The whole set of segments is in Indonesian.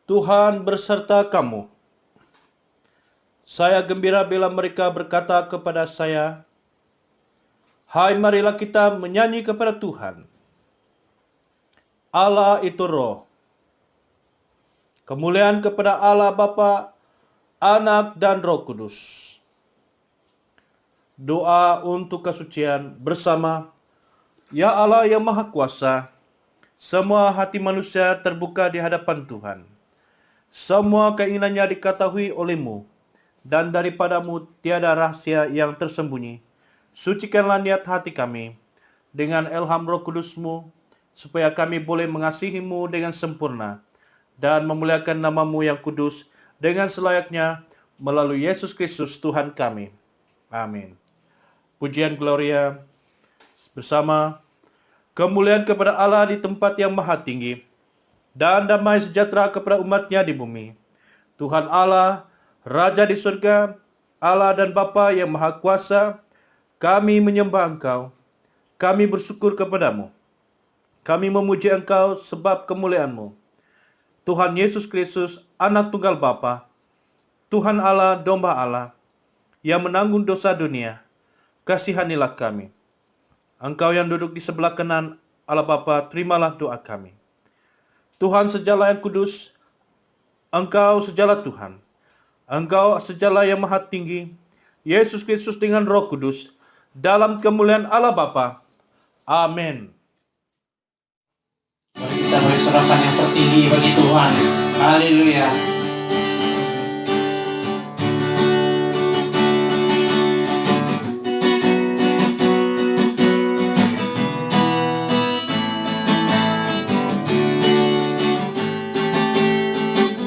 Tuhan berserta kamu. Saya gembira bila mereka berkata kepada saya, "Hai, marilah kita menyanyi kepada Tuhan." Allah itu roh. Kemuliaan kepada Allah Bapa, Anak dan Roh Kudus. Doa untuk kesucian bersama. Ya Allah yang Maha Kuasa, semua hati manusia terbuka di hadapan Tuhan. Semua keinginannya diketahui oleh-Mu, dan daripadamu tiada rahasia yang tersembunyi. Sucikanlah niat hati kami dengan ilham Roh Kudus-Mu, supaya kami boleh mengasihi-Mu dengan sempurna dan memuliakan nama-Mu yang kudus dengan selayaknya melalui Yesus Kristus Tuhan kami. Amin. Pujian Gloria bersama. Kemuliaan kepada Allah di tempat yang maha tinggi, dan damai sejahtera kepada umat-Nya di bumi. Tuhan Allah, Raja di surga, Allah dan Bapa yang maha kuasa, kami menyembah Engkau, kami bersyukur kepadamu, kami memuji Engkau sebab kemuliaan-Mu. Tuhan Yesus Kristus, Anak Tunggal Bapa, Tuhan Allah, Domba Allah, yang menanggung dosa dunia, kasihanilah kami. Engkau yang duduk di sebelah kanan Allah Bapa, terimalah doa kami. Tuhan sejala yang kudus, Engkau sejala Tuhan, Engkau sejala yang maha tinggi, Yesus Kristus dengan Roh Kudus, dalam kemuliaan Allah Bapa. Amin. Mari kita bersorakan yang tertinggi bagi Tuhan. Haleluya.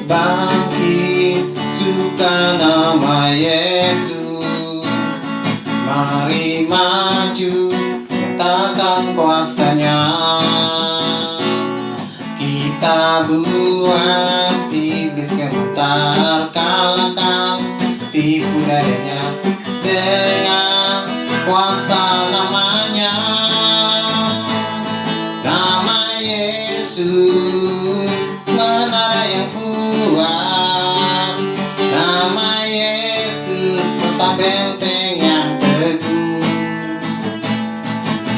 Bangkit, suka nama Yesus. Mari maju, nyatakan kuasa-Nya. Kita buat iblis gemetar, kalahkan tipu dayanya dengan kuasa namanya. Nama Yesus menara yang kuat. Nama Yesus kota benteng yang teguh.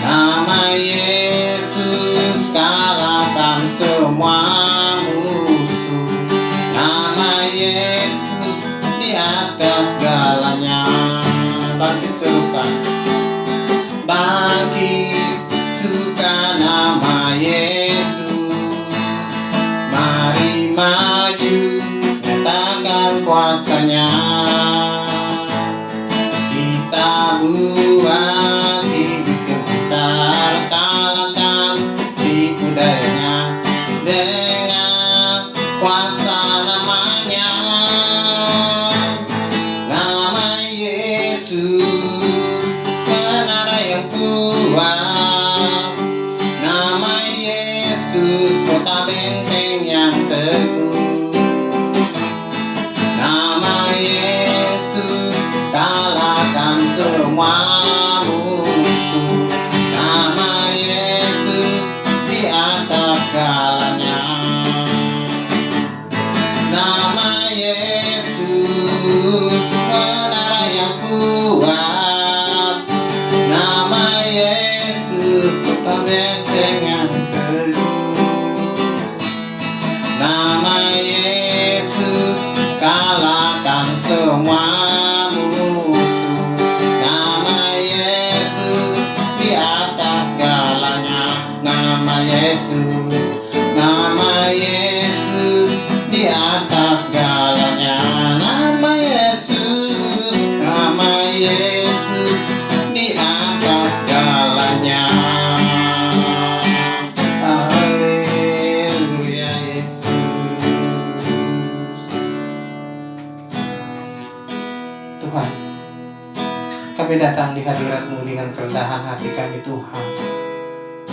Nama Yesus kalahkan semua musuh. Nama Yesus di atas segalanya. Bangkit serukan, bangkit suka nama Yesus. Mari maju, nyatakan kuasa-Nya. Kita buat iblis gemetar, kalahkan tipu dayanya dengan kuasa namanya. Nama Yesus menara yang kuat. Nama Yesus kota benteng yang teguh. Nama Yesus kalahkan semua musuh. Nama Yesus di atas segalanya. Nama Yesus menara yang kuat. Nama Yesus kota benteng yang teguh. Nama Yesus kalahkan semua musuh. Nama Yesus di atas segalanya. Nama Yesus, nama Yesus di atas segalanya. Nama Yesus, nama Yesus di atas segalanya. Haleluya Yesus. Tuhan, kami datang di hadirat-Mu dengan kerendahan hati kami Tuhan,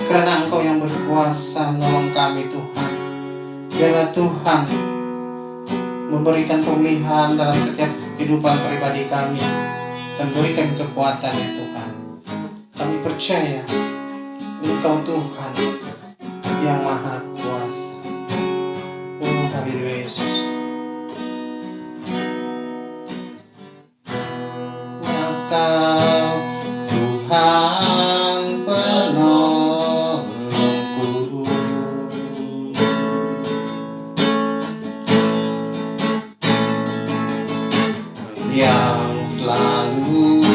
karena Engkau yang berkuasa menolong kami Tuhan. Biarlah Tuhan memberikan pemulihan dalam setiap kehidupan pribadi kami, dan beri kami kekuatan ya Tuhan. Kami percaya Engkau Tuhan yang maha kuasa. Oh haleluya Yesus. Engkau Tuhan penolongku, yang selalu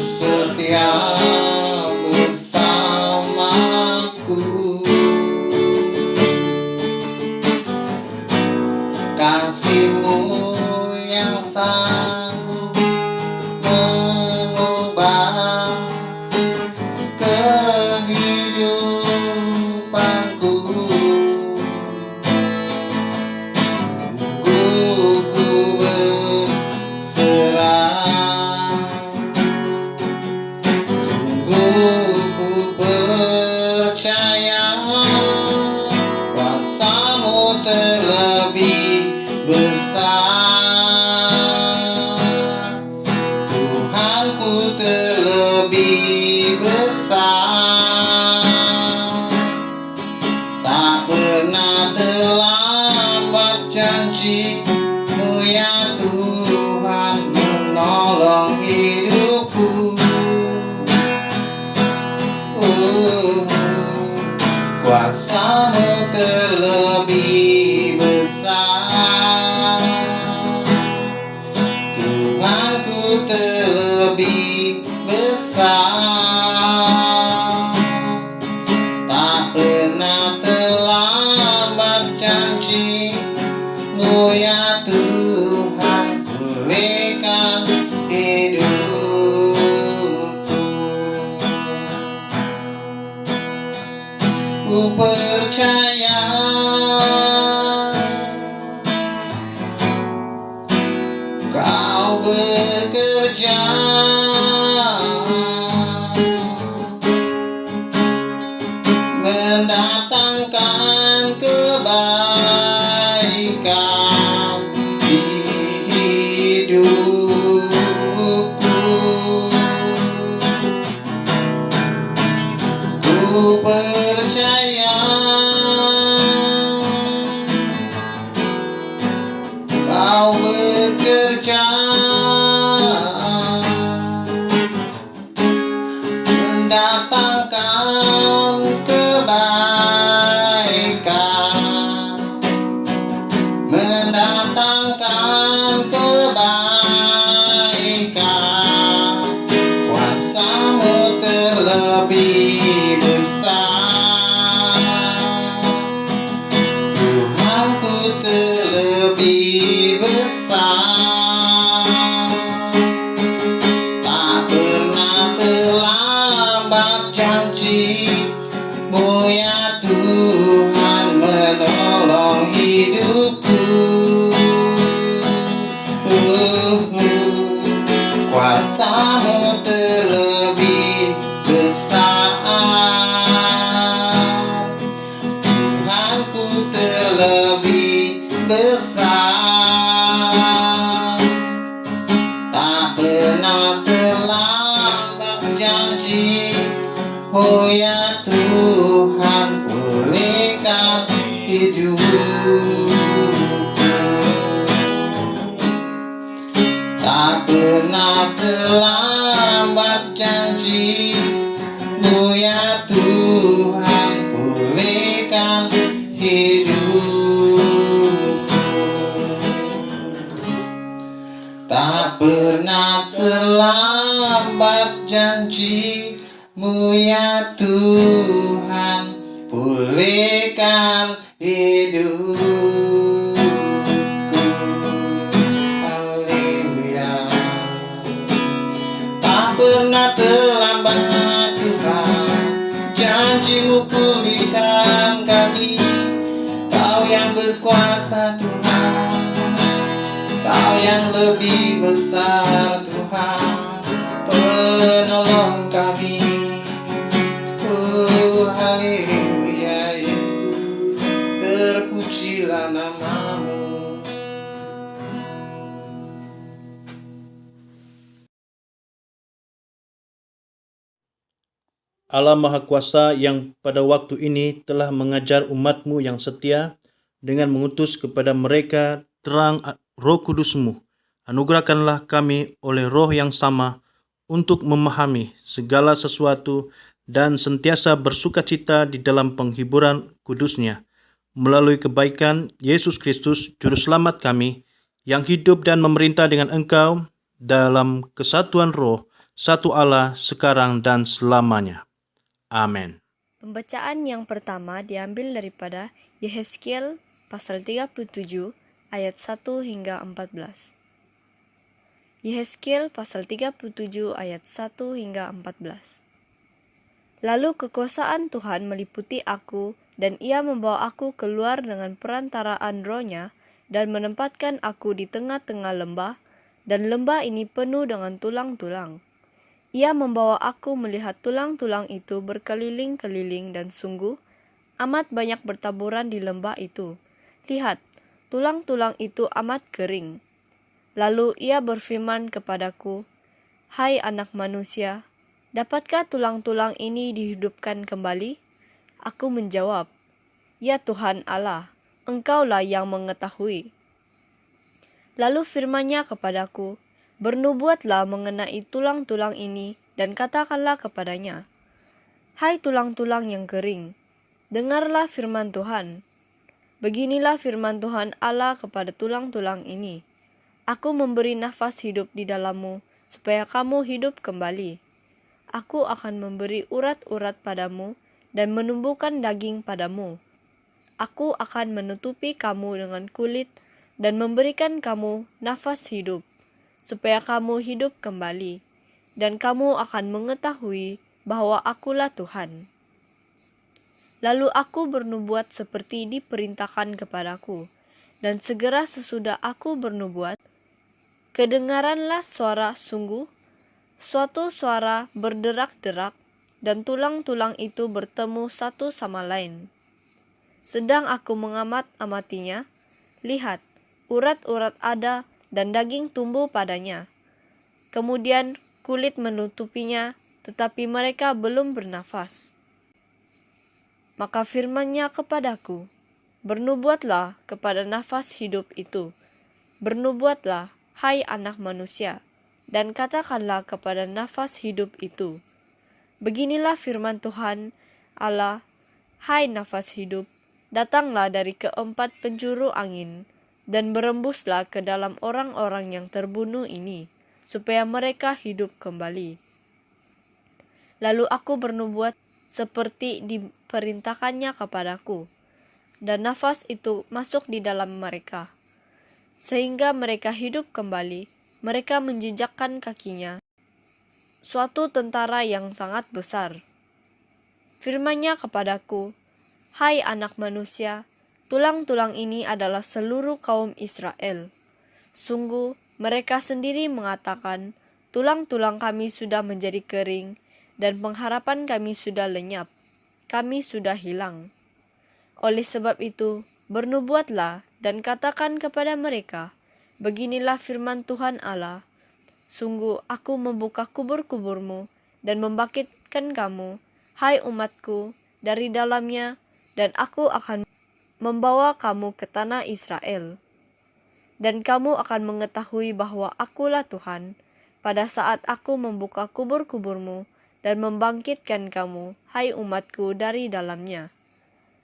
setia bersamaku. Kasih-Mu yang sanggup mengubah kehidupanku. Ku berserah, sungguh ku percaya kuasa-Mu terlebih besar. Tuhanku terlebih besar. Tak pernah terlambat janji-Mu ya Tuhan menolong hidupku. Kuasa-Mu terlebih besar. Tuhanku terlebih besar. Tak pernah terlambat janji-Mu ya Tuhan, pulihkan hidupku. Ku percaya Kau bekerja mendatangkan kebaikan di hidupku. Ku percaya Kau bekerja mendatangkan kebaikan, mendatangkan kebaikan. Kuasa-Mu terlebih besar. Tuhanku terlebih besar. Tak pernah terlambat janji-Mu ya Tuhan menolong hidupku. Kuasa-Mu terlebih besar. Tuhanku terlebih besar. Tak pernah terlambat janji-Mu ya Tuhan, pulihkan hidupku. Tak pernah terlambat janji-Mu ya Tuhan, pulihkan hidupku. Tak pernah terlambat janji-Mu ya Tuhan, pulihkan hidupku. Haleluya. Tak pernah terlambat Tuhan, janji-Mu pulihkan kami. Kau yang berkuasa Tuhan, Kau yang lebih besar Tuhan, penolong kami. Haleluya Yesus, terpujilah nama-Mu. Allah Maha Kuasa yang pada waktu ini telah mengajar umat-Mu yang setia dengan mengutus kepada mereka terang Roh Kudus-Mu. Anugerahkanlah kami oleh Roh yang sama untuk memahami segala sesuatu dan sentiasa bersukacita di dalam penghiburan kudus-Nya, melalui kebaikan Yesus Kristus, Juru Selamat kami, yang hidup dan memerintah dengan Engkau dalam kesatuan Roh, satu Allah, sekarang dan selamanya. Amin. Pembacaan yang pertama diambil daripada Yehezkiel pasal 37 ayat 1 hingga 14. Yehezkiel pasal 37 ayat 1 hingga 14. Lalu kekuasaan Tuhan meliputi aku, dan Ia membawa aku keluar dengan perantaraan Roh-Nya dan menempatkan aku di tengah-tengah lembah, dan lembah ini penuh dengan tulang-tulang. Ia membawa aku melihat tulang-tulang itu berkeliling-keliling, dan sungguh amat banyak bertaburan di lembah itu. Lihat, tulang-tulang itu amat kering. Lalu ia berfirman kepadaku, "Hai anak manusia, dapatkah tulang-tulang ini dihidupkan kembali?" Aku menjawab, "Ya Tuhan Allah, Engkaulah yang mengetahui." Lalu firman-Nya kepadaku, "Bernubuatlah mengenai tulang-tulang ini, dan katakanlah kepadanya, Hai tulang-tulang yang kering, dengarlah firman Tuhan. Beginilah firman Tuhan Allah kepada tulang-tulang ini. Aku memberi nafas hidup di dalammu, supaya kamu hidup kembali. Aku akan memberi urat-urat padamu, dan menumbuhkan daging padamu. Aku akan menutupi kamu dengan kulit, dan memberikan kamu nafas hidup, supaya kamu hidup kembali, dan kamu akan mengetahui bahwa Akulah Tuhan." Lalu aku bernubuat seperti diperintahkan kepadaku, dan segera sesudah aku bernubuat, kedengaranlah suara sungguh, suatu suara berderak-derak, dan tulang-tulang itu bertemu satu sama lain. Sedang aku mengamat-amatinya, lihat, urat-urat ada dan daging tumbuh padanya. Kemudian kulit menutupinya, tetapi mereka belum bernafas. Maka firman-Nya kepadaku, "Bernubuatlah kepada nafas hidup itu. Bernubuatlah, hai anak manusia, dan katakanlah kepada nafas hidup itu, beginilah firman Tuhan Allah, hai nafas hidup, datanglah dari keempat penjuru angin, dan berembuslah ke dalam orang-orang yang terbunuh ini, supaya mereka hidup kembali." Lalu aku bernubuat seperti diperintahkannya kepadaku, dan nafas itu masuk di dalam mereka, sehingga mereka hidup kembali. Mereka menjejakkan kakinya, suatu tentara yang sangat besar. Firman-Nya kepadaku, "Hai anak manusia, tulang-tulang ini adalah seluruh kaum Israel. Sungguh, mereka sendiri mengatakan, tulang-tulang kami sudah menjadi kering, dan pengharapan kami sudah lenyap. Kami sudah hilang. Oleh sebab itu, bernubuatlah dan katakan kepada mereka, beginilah firman Tuhan Allah, sungguh aku membuka kubur-kuburmu dan membangkitkan kamu, hai umatku, dari dalamnya, dan aku akan membawa kamu ke tanah Israel. Dan kamu akan mengetahui bahwa Akulah Tuhan, pada saat aku membuka kubur-kuburmu dan membangkitkan kamu, hai umatku, dari dalamnya.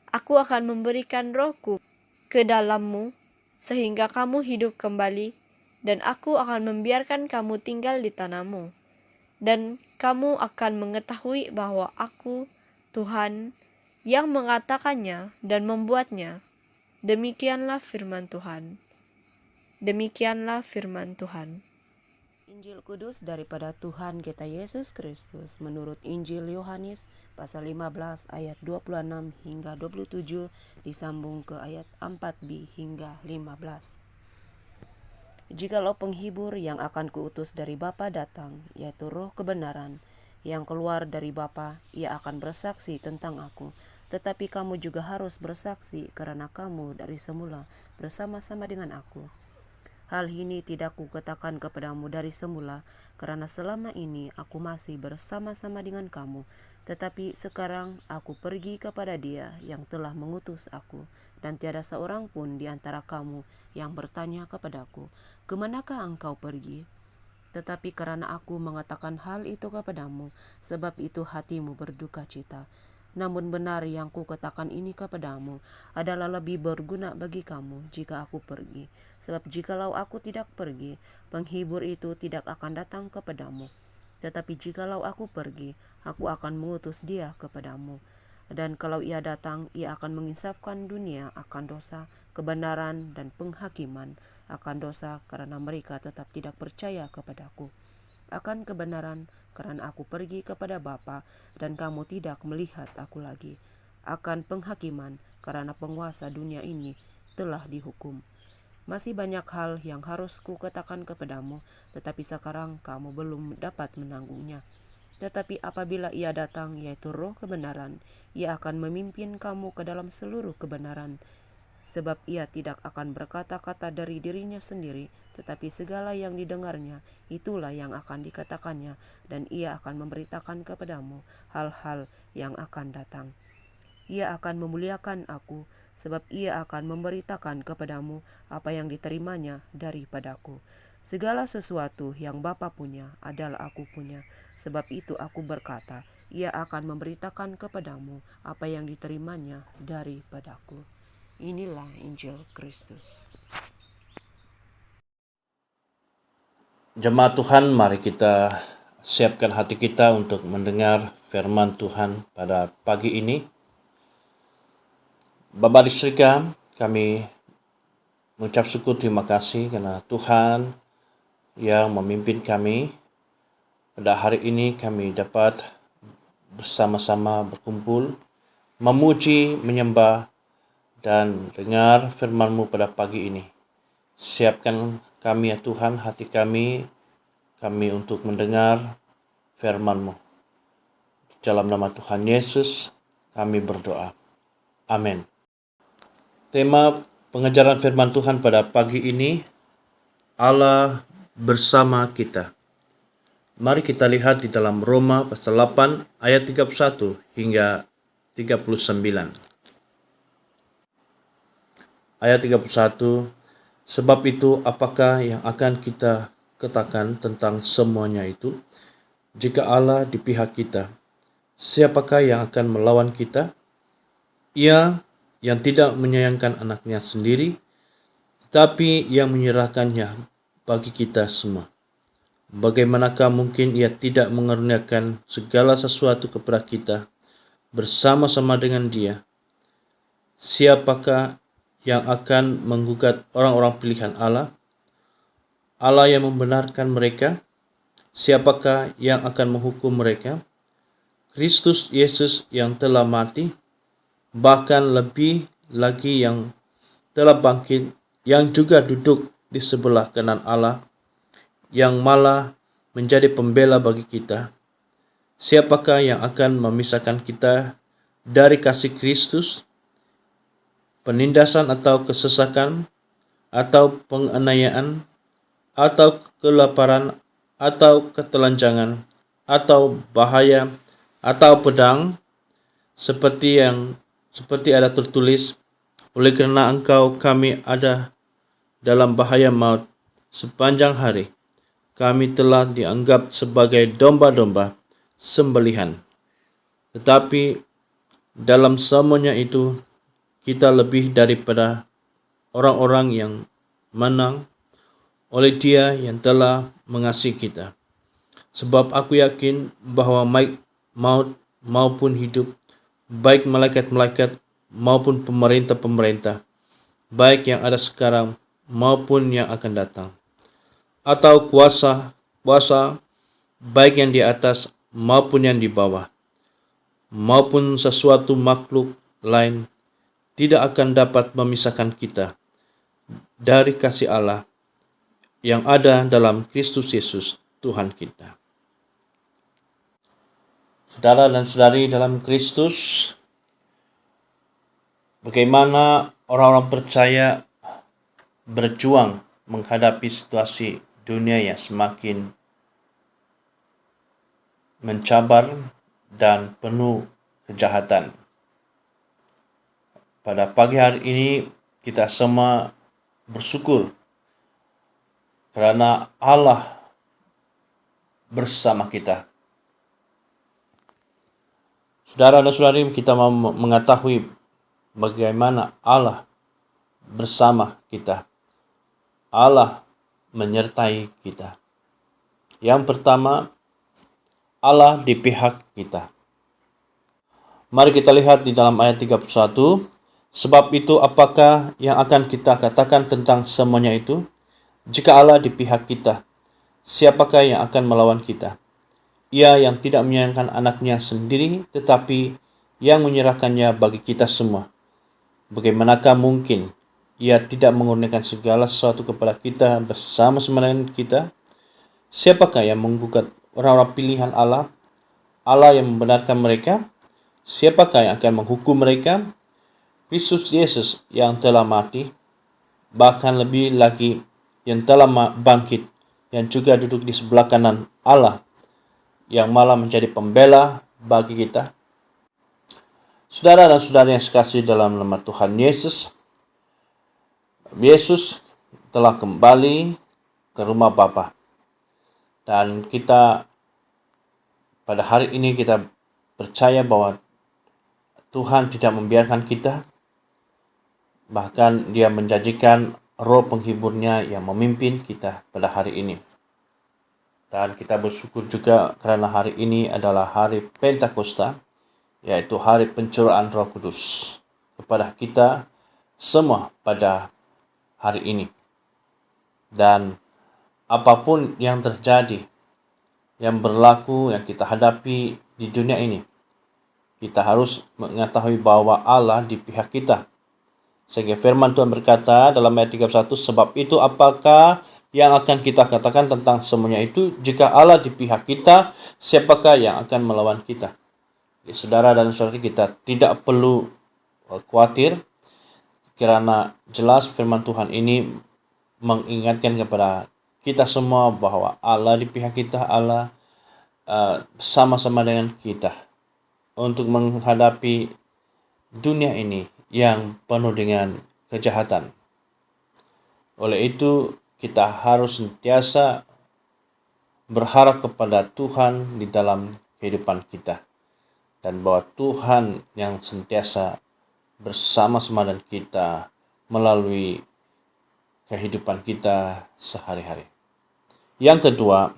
Aku akan memberikan rohku ke dalammu, sehingga kamu hidup kembali, dan aku akan membiarkan kamu tinggal di tanahmu. Dan kamu akan mengetahui bahwa Aku, Tuhan, yang mengatakannya dan membuatnya. Demikianlah firman Tuhan. Demikianlah firman Tuhan. Injil Kudus daripada Tuhan kita Yesus Kristus menurut Injil Yohanes pasal 15 ayat 26 hingga 27 disambung ke ayat 4b hingga 15. Jikalau penghibur yang akan kuutus dari Bapa datang, yaitu Roh kebenaran yang keluar dari Bapa, ia akan bersaksi tentang aku. Tetapi kamu juga harus bersaksi karena kamu dari semula bersama-sama dengan aku. Hal ini tidak kukatakan kepadamu dari semula, karena selama ini aku masih bersama-sama dengan kamu. Tetapi sekarang aku pergi kepada Dia yang telah mengutus aku, dan tiada seorang pun di antara kamu yang bertanya kepadaku, kemanakah engkau pergi? Tetapi karena aku mengatakan hal itu kepadamu, sebab itu hatimu berduka cita. Namun benar yang kukatakan ini kepadamu adalah lebih berguna bagi kamu jika aku pergi. Sebab jikalau aku tidak pergi, penghibur itu tidak akan datang kepadamu. Tetapi jikalau aku pergi, aku akan mengutus Dia kepadamu. Dan kalau Ia datang, Ia akan menginsafkan dunia akan dosa, kebenaran, dan penghakiman akan dosa, karena mereka tetap tidak percaya kepadaku. Akan kebenaran, karena aku pergi kepada Bapa, dan kamu tidak melihat aku lagi. Akan penghakiman, karena penguasa dunia ini telah dihukum. Masih banyak hal yang harus kukatakan kepadamu, tetapi sekarang kamu belum dapat menanggungnya. Tetapi apabila Ia datang, yaitu Roh kebenaran, Ia akan memimpin kamu ke dalam seluruh kebenaran. Sebab Ia tidak akan berkata-kata dari dirinya sendiri, tetapi segala yang didengarnya, itulah yang akan dikatakannya, dan Ia akan memberitakan kepadamu hal-hal yang akan datang. Ia akan memuliakan aku, sebab Ia akan memberitakan kepadamu apa yang diterimanya daripadaku. Segala sesuatu yang Bapa punya adalah aku punya, sebab itu aku berkata, Ia akan memberitakan kepadamu apa yang diterimanya daripadaku. Inilah Injil Kristus. Jemaat Tuhan, mari kita siapkan hati kita untuk mendengar firman Tuhan pada pagi ini. Bapa di surga, kami mengucap syukur terima kasih karena Tuhan yang memimpin kami. Pada hari ini kami dapat bersama-sama berkumpul, memuji, menyembah, dan dengar firman-Mu pada pagi ini. Siapkan kami ya Tuhan, hati kami untuk mendengar firman-Mu. Dalam nama Tuhan Yesus kami berdoa. Amin. Tema pengajaran firman Tuhan pada pagi ini, Allah bersama kita. Mari kita lihat di dalam Roma pasal 8 ayat 31 hingga 39. Ayat 31, sebab itu apakah yang akan kita katakan tentang semuanya itu? Jika Allah di pihak kita, siapakah yang akan melawan kita? Ia yang tidak menyayangkan anaknya sendiri, tetapi yang menyerahkannya bagi kita semua. Bagaimanakah mungkin Ia tidak mengaruniakan segala sesuatu kepada kita bersama-sama dengan Dia? Siapakah yang akan menggugat orang-orang pilihan Allah? Allah yang membenarkan mereka? Siapakah yang akan menghukum mereka? Kristus Yesus yang telah mati, bahkan lebih lagi yang telah bangkit, yang juga duduk di sebelah kanan Allah, yang malah menjadi pembela bagi kita. Siapakah yang akan memisahkan kita dari kasih Kristus? Penindasan atau kesesakan, atau penganiayaan, atau kelaparan, atau ketelanjangan, atau bahaya, atau pedang, seperti ada tertulis, oleh kerana engkau kami ada dalam bahaya maut sepanjang hari. Kami telah dianggap sebagai domba-domba sembelihan. Tetapi dalam semuanya itu, kita lebih daripada orang-orang yang menang oleh Dia yang telah mengasihi kita. Sebab aku yakin bahwa maut maupun hidup, baik malaikat-malaikat maupun pemerintah-pemerintah, baik yang ada sekarang maupun yang akan datang, atau kuasa, baik yang di atas maupun yang di bawah, maupun sesuatu makhluk lain, tidak akan dapat memisahkan kita dari kasih Allah yang ada dalam Kristus Yesus Tuhan kita. Saudara dan saudari dalam Kristus, bagaimana orang-orang percaya berjuang menghadapi situasi dunia yang semakin mencabar dan penuh kejahatan. Pada pagi hari ini kita semua bersyukur kerana Allah bersama kita. Saudara dan saudari, kita mau mengetahui bagaimana Allah bersama kita. Allah menyertai kita. Yang pertama, Allah di pihak kita. Mari kita lihat di dalam ayat 31. Sebab itu apakah yang akan kita katakan tentang semuanya itu? Jika Allah di pihak kita, siapakah yang akan melawan kita? Ia yang tidak menyayangkan anaknya sendiri, tetapi yang menyerahkannya bagi kita semua. Bagaimanakah mungkin ia tidak mengurniakan segala sesuatu kepada kita bersama-sama dengan kita? Siapakah yang menggugat orang-orang pilihan Allah? Allah yang membenarkan mereka? Siapakah yang akan menghukum mereka? Kristus Yesus yang telah mati, bahkan lebih lagi yang telah bangkit, yang juga duduk di sebelah kanan Allah, yang malah menjadi pembela bagi kita. Saudara dan saudari yang sekasih dalam nama Tuhan Yesus, Yesus telah kembali ke rumah Bapa. Dan kita pada hari ini kita percaya bahwa Tuhan tidak membiarkan kita. Bahkan Dia menjanjikan Roh Penghiburnya yang memimpin kita pada hari ini. Dan kita bersyukur juga kerana hari ini adalah hari Pentakosta, yaitu hari pencurahan Roh Kudus kepada kita semua pada hari ini. Dan apapun yang terjadi, yang berlaku, yang kita hadapi di dunia ini, kita harus mengetahui bahwa Allah di pihak kita. Sehingga firman Tuhan berkata dalam ayat 31, sebab itu apakah yang akan kita katakan tentang semuanya itu? Jika Allah di pihak kita, siapakah yang akan melawan kita? Jadi, saudara dan saudari, kita tidak perlu khawatir kerana jelas firman Tuhan ini mengingatkan kepada kita semua bahwa Allah di pihak kita, Allah sama-sama dengan kita untuk menghadapi dunia ini yang penuh dengan kejahatan. Oleh itu, kita harus sentiasa berharap kepada Tuhan di dalam kehidupan kita. Dan bahwa Tuhan yang sentiasa bersama-sama dengan kita melalui kehidupan kita sehari-hari. Yang kedua,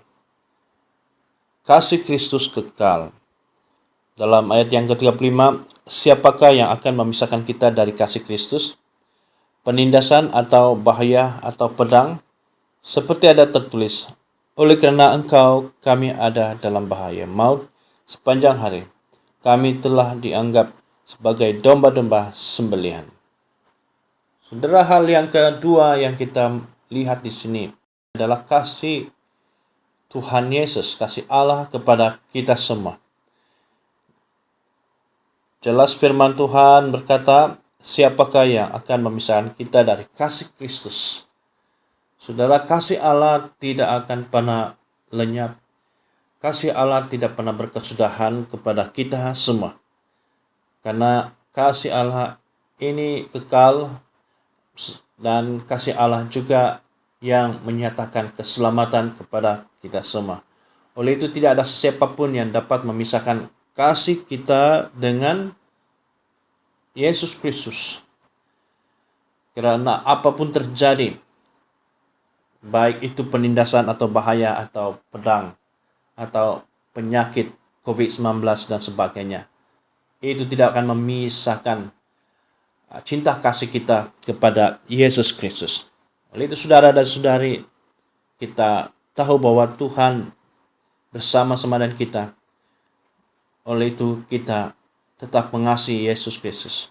kasih Kristus kekal. Dalam ayat yang ke-35, siapakah yang akan memisahkan kita dari kasih Kristus? Penindasan atau bahaya atau pedang? Seperti ada tertulis, oleh kerana engkau kami ada dalam bahaya maut sepanjang hari. Kami telah dianggap sebagai domba-domba sembelihan. Saudara, hal yang kedua yang kita lihat di sini adalah kasih Tuhan Yesus, kasih Allah kepada kita semua. Jelas firman Tuhan berkata, siapakah yang akan memisahkan kita dari kasih Kristus? Saudara, kasih Allah tidak akan pernah lenyap. Kasih Allah tidak pernah berkesudahan kepada kita semua. Karena kasih Allah ini kekal dan kasih Allah juga yang menyatakan keselamatan kepada kita semua. Oleh itu tidak ada siapapun yang dapat memisahkan kasih kita dengan Yesus Kristus. Kerana apapun terjadi, baik itu penindasan atau bahaya atau pedang atau penyakit COVID-19 dan sebagainya, itu tidak akan memisahkan cinta kasih kita kepada Yesus Kristus. Oleh itu saudara dan saudari, kita tahu bahwa Tuhan bersama-sama dengan kita. Oleh itu kita tetap mengasihi Yesus Kristus.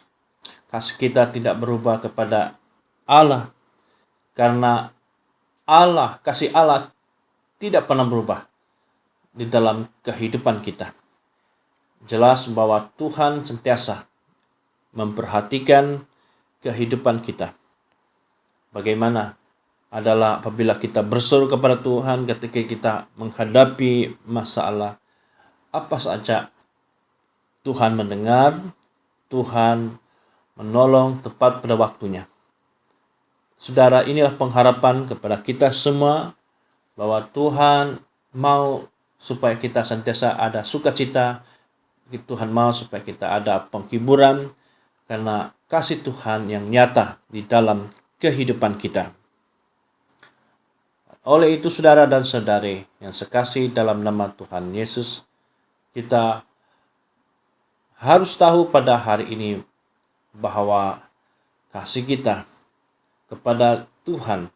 Kasih kita tidak berubah kepada Allah. Karena Allah, kasih Allah tidak pernah berubah di dalam kehidupan kita. Jelas bahwa Tuhan sentiasa memperhatikan kehidupan kita. Bagaimana adalah apabila kita berseru kepada Tuhan ketika kita menghadapi masalah apa saja Tuhan mendengar, Tuhan menolong tepat pada waktunya. Saudara, inilah pengharapan kepada kita semua bahwa Tuhan mau supaya kita senantiasa ada sukacita. Tuhan mau supaya kita ada penghiburan karena kasih Tuhan yang nyata di dalam kehidupan kita. Oleh itu, saudara dan saudari yang sekasih dalam nama Tuhan Yesus, kita harus tahu pada hari ini bahwa kasih kita kepada Tuhan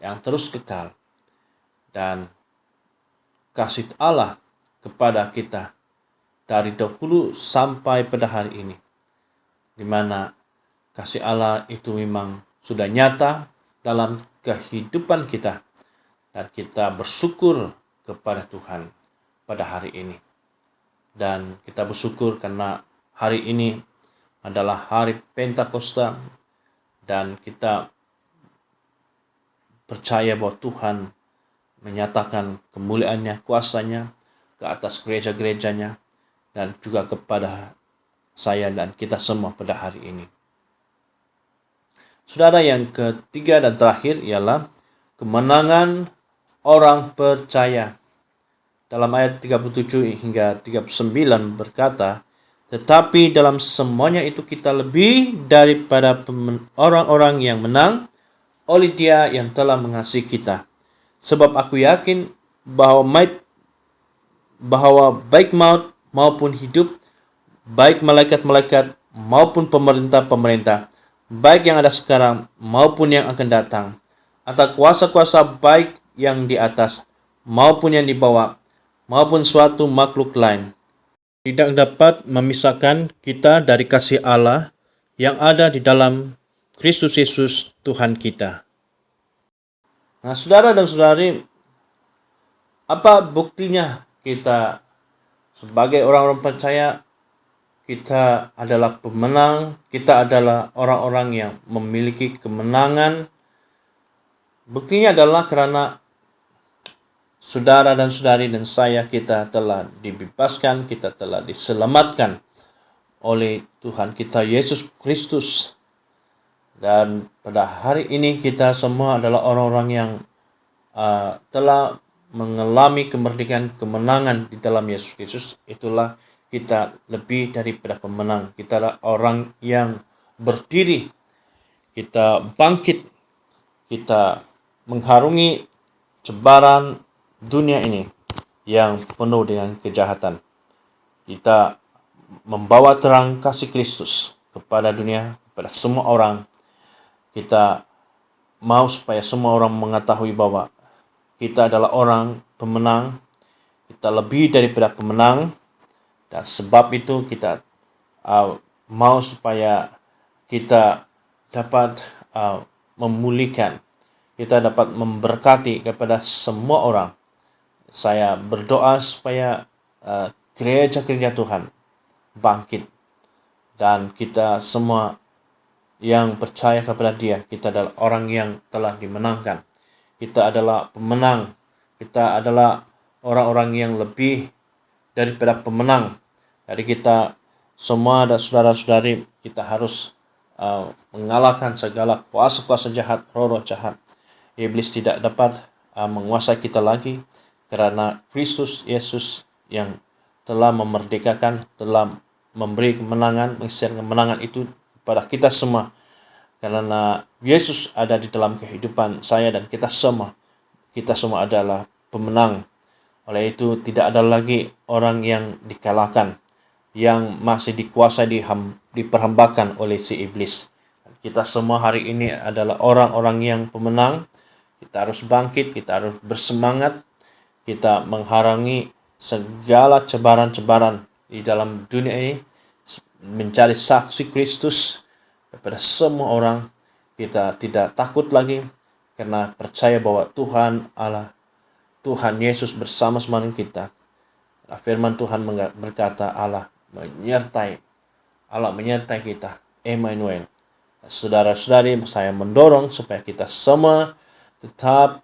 yang terus kekal dan kasih Allah kepada kita dari dahulu sampai pada hari ini, di mana kasih Allah itu memang sudah nyata dalam kehidupan kita, dan kita bersyukur kepada Tuhan pada hari ini. Dan kita bersyukur karena hari ini adalah hari Pentakosta, dan kita percaya bahwa Tuhan menyatakan kemuliaannya, kuasanya ke atas gereja-gerejanya, dan juga kepada saya dan kita semua pada hari ini. Saudara, yang ketiga dan terakhir ialah kemenangan orang percaya. Dalam ayat 37 hingga 39 berkata, tetapi dalam semuanya itu kita lebih daripada orang-orang yang menang oleh Dia yang telah mengasihi kita. Sebab aku yakin bahwa baik maut maupun hidup, baik malaikat-malaikat maupun pemerintah-pemerintah, baik yang ada sekarang maupun yang akan datang, atau kuasa-kuasa baik yang di atas maupun yang di bawah, maupun suatu makhluk lain, tidak dapat memisahkan kita dari kasih Allah yang ada di dalam Kristus Yesus Tuhan kita. Nah, saudara dan saudari, apa buktinya kita sebagai orang-orang percaya kita adalah pemenang, kita adalah orang-orang yang memiliki kemenangan? Buktinya adalah karena saudara dan saudari dan saya, kita telah dibebaskan, kita telah diselamatkan oleh Tuhan kita Yesus Kristus. Dan pada hari ini kita semua adalah orang-orang yang telah mengalami kemerdekaan, kemenangan di dalam Yesus Kristus. Itulah kita lebih daripada pemenang. Kita adalah orang yang berdiri, kita bangkit, kita mengharungi cebaran dunia ini yang penuh dengan kejahatan. Kita membawa terang kasih Kristus kepada dunia, kepada semua orang. Kita mau supaya semua orang mengetahui bahwa kita adalah orang pemenang, kita lebih daripada pemenang, dan sebab itu kita mau supaya kita dapat memulihkan, kita dapat memberkati kepada semua orang. Saya berdoa supaya gereja-gereja Tuhan bangkit, dan kita semua yang percaya kepada Dia, kita adalah orang yang telah dimenangkan. Kita adalah pemenang. Kita adalah orang-orang yang lebih daripada pemenang. Jadi kita semua dan saudara-saudari, kita harus mengalahkan segala kuasa-kuasa jahat, roh-roh jahat. Iblis tidak dapat menguasai kita lagi, karena Kristus Yesus yang telah memerdekakan, telah memberi kemenangan, mengisyaratkan kemenangan itu kepada kita semua. Karena Yesus ada di dalam kehidupan saya dan kita semua adalah pemenang. Oleh itu tidak ada lagi orang yang dikalahkan, yang masih dikuasai, diperhambakan oleh si iblis. Kita semua hari ini adalah orang-orang yang pemenang. Kita harus bangkit, kita harus bersemangat, kita menghalangi segala cebaran-cebaran di dalam dunia ini, mencari saksi Kristus kepada semua orang. Kita tidak takut lagi karena percaya bahwa Tuhan Allah, Tuhan Yesus bersama-sama dengan kita. Firman Tuhan berkata Allah menyertai kita, Emmanuel. Saudara-saudari, saya mendorong supaya kita semua tetap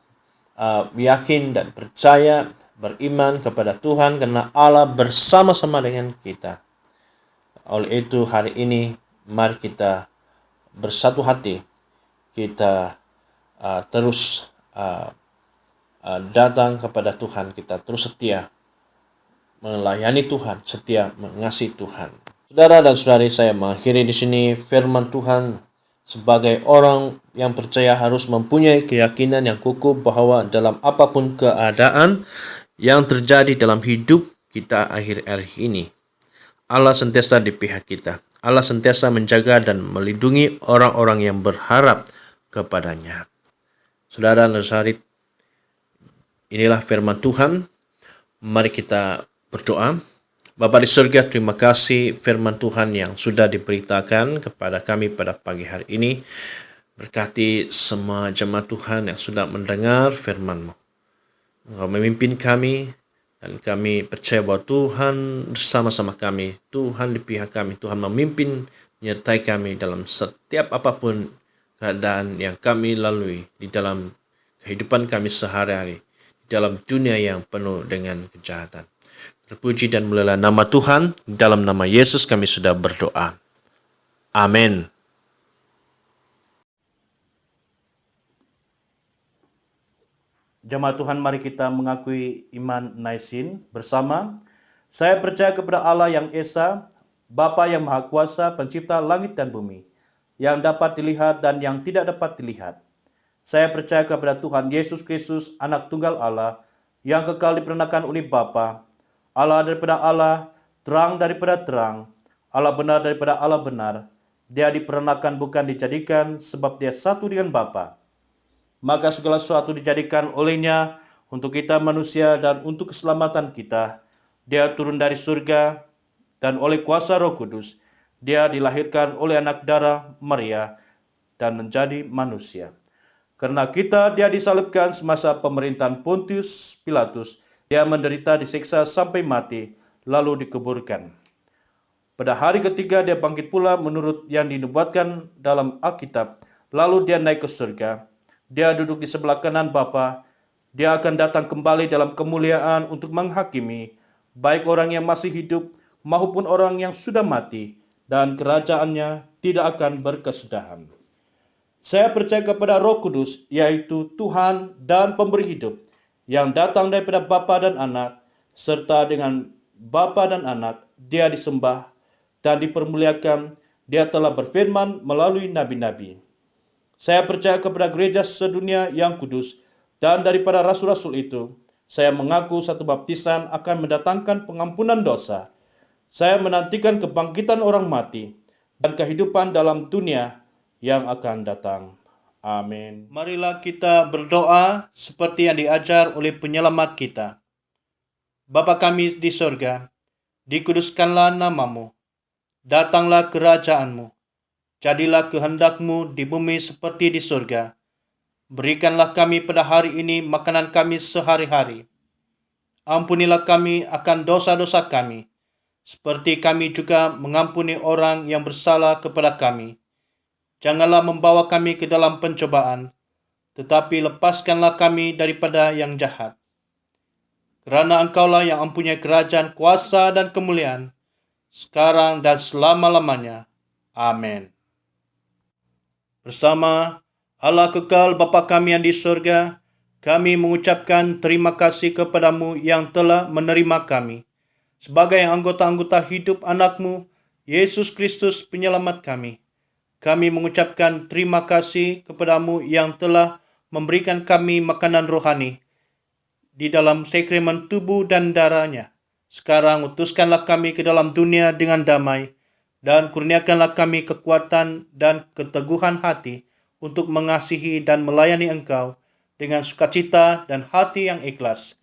yakin dan percaya, beriman kepada Tuhan, karena Allah bersama-sama dengan kita. Oleh itu hari ini mari kita bersatu hati, kita terus datang kepada Tuhan, kita terus setia melayani Tuhan, setia mengasihi Tuhan. Saudara dan saudari, saya mengakhiri di sini firman Tuhan. Sebagai orang yang percaya harus mempunyai keyakinan yang kukuh bahwa dalam apapun keadaan yang terjadi dalam hidup kita akhir-akhir ini, Allah sentiasa di pihak kita. Allah sentiasa menjaga dan melindungi orang-orang yang berharap kepadanya. Saudara dan saudari, inilah firman Tuhan. Mari kita berdoa. Bapa di surga, terima kasih firman Tuhan yang sudah diberitakan kepada kami pada pagi hari ini. Berkati semua jemaat Tuhan yang sudah mendengar firman-Mu. Engkau memimpin kami, dan kami percaya bahwa Tuhan bersama-sama kami. Tuhan di pihak kami. Tuhan memimpin, menyertai kami dalam setiap apapun keadaan yang kami lalui di dalam kehidupan kami sehari-hari, di dalam dunia yang penuh dengan kejahatan. Terpuji dan mulialah nama Tuhan. Dalam nama Yesus kami sudah berdoa. Amin. Jemaat Tuhan, mari kita mengakui iman Naisin bersama. Saya percaya kepada Allah yang Esa, Bapa yang Maha Kuasa, pencipta langit dan bumi, yang dapat dilihat dan yang tidak dapat dilihat. Saya percaya kepada Tuhan Yesus Kristus, Anak Tunggal Allah, yang kekal diperanakan oleh Bapa, Allah daripada Allah, terang daripada terang, Allah benar daripada Allah benar. Dia diperanakan bukan dijadikan, sebab dia satu dengan Bapa. Maka segala sesuatu dijadikan olehnya untuk kita manusia dan untuk keselamatan kita. Dia turun dari surga dan oleh kuasa Roh Kudus, dia dilahirkan oleh anak darah Maria dan menjadi manusia. Karena kita, dia disalibkan semasa pemerintahan Pontius Pilatus. Dia menderita, disiksa sampai mati, lalu dikuburkan. Pada hari ketiga dia bangkit pula menurut yang dinubuatkan dalam Alkitab. Lalu dia naik ke surga. Dia duduk di sebelah kanan Bapa. Dia akan datang kembali dalam kemuliaan untuk menghakimi baik orang yang masih hidup maupun orang yang sudah mati, dan kerajaannya tidak akan berkesudahan. Saya percaya kepada Roh Kudus, yaitu Tuhan dan pemberi hidup, yang datang daripada Bapa dan Anak, serta dengan Bapa dan Anak, dia disembah dan dipermuliakan. Dia telah berfirman melalui nabi-nabi. Saya percaya kepada gereja sedunia yang kudus, dan daripada rasul-rasul itu, saya mengaku satu baptisan akan mendatangkan pengampunan dosa. Saya menantikan kebangkitan orang mati dan kehidupan dalam dunia yang akan datang. Amin. Marilah kita berdoa seperti yang diajar oleh penyelamat kita. Bapa kami di sorga, dikuduskanlah namamu. Datanglah kerajaanmu. Jadilah kehendakmu di bumi seperti di sorga. Berikanlah kami pada hari ini makanan kami sehari-hari. Ampunilah kami akan dosa-dosa kami, seperti kami juga mengampuni orang yang bersalah kepada kami. Janganlah membawa kami ke dalam pencobaan, tetapi lepaskanlah kami daripada yang jahat. Kerana Engkaulah yang mempunyai kerajaan, kuasa, dan kemuliaan, sekarang dan selama-lamanya. Amin. Bersama Allah kekal Bapa kami yang di surga, kami mengucapkan terima kasih kepadamu yang telah menerima kami sebagai anggota-anggota hidup anak-Mu, Yesus Kristus penyelamat kami. Kami mengucapkan terima kasih kepadamu yang telah memberikan kami makanan rohani di dalam sakramen tubuh dan darahnya. Sekarang utuskanlah kami ke dalam dunia dengan damai, dan kurniakanlah kami kekuatan dan keteguhan hati untuk mengasihi dan melayani Engkau dengan sukacita dan hati yang ikhlas.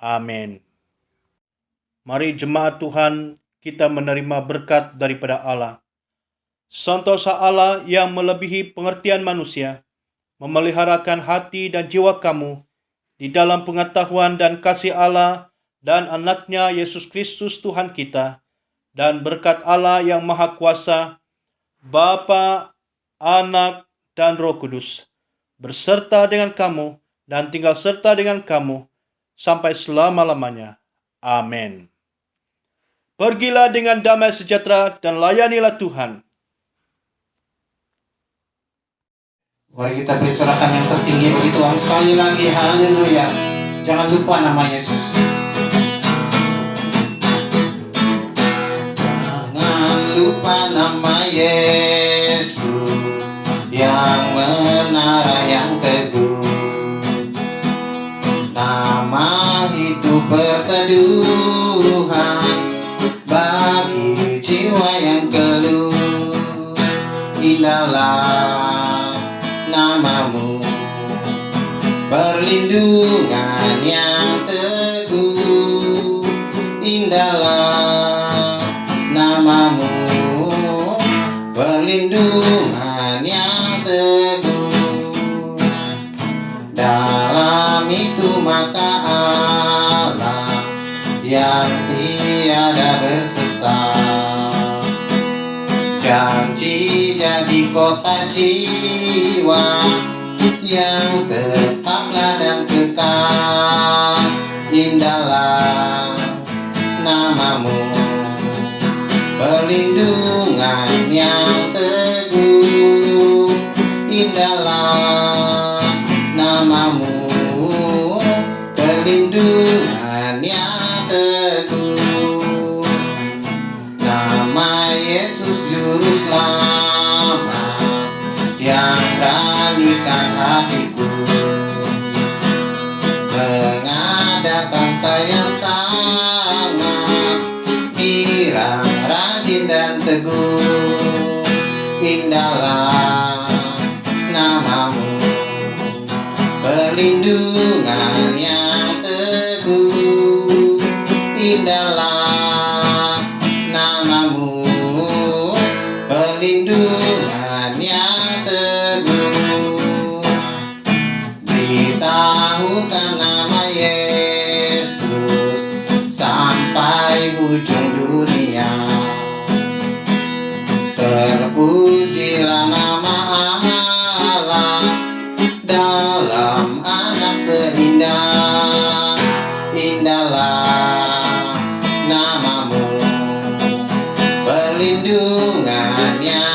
Amin. Mari jemaat Tuhan, kita menerima berkat daripada Allah. Sentosa Allah yang melebihi pengertian manusia, memeliharakan hati dan jiwa kamu di dalam pengetahuan dan kasih Allah dan anaknya Yesus Kristus Tuhan kita, dan berkat Allah yang Maha Kuasa, Bapa, Anak, dan Roh Kudus, berserta dengan kamu dan tinggal serta dengan kamu sampai selama-lamanya. Amin. Pergilah dengan damai sejahtera dan layanilah Tuhan. Mari kita beri sorakan yang tertinggi bagi Tuhan sekali lagi. Haleluya. Jangan lupa nama Yesus. Jangan lupa nama Yesus, yang menara yang teguh. Nama itu perteduhan bagi jiwa yang keluh. Indahlah namamu, perlindungan yang teguh. Indahlah namamu, perlindungan yang teguh. Dalam itu maka Allah yang tiada bersesat, janji jadi kota jiwa yang tetaplah dan kekal. Indahlah namamu, perlindungan yang teguh. Indahlah namamu, perlindungan yang teguh. Nama Yesus juru selamat yang beranikan hatiku, mengadakan saya sangat girang, rajin dan teguh. Indahlah namamu, perlindungan yang teguh. Indahlah namamu, perlindungan yang teguh. Beritahukan nama Yesus sampai ujung dunia. Terpujilah nama Allah dalam anak seindah. Indahlah namamu, perlindungan yang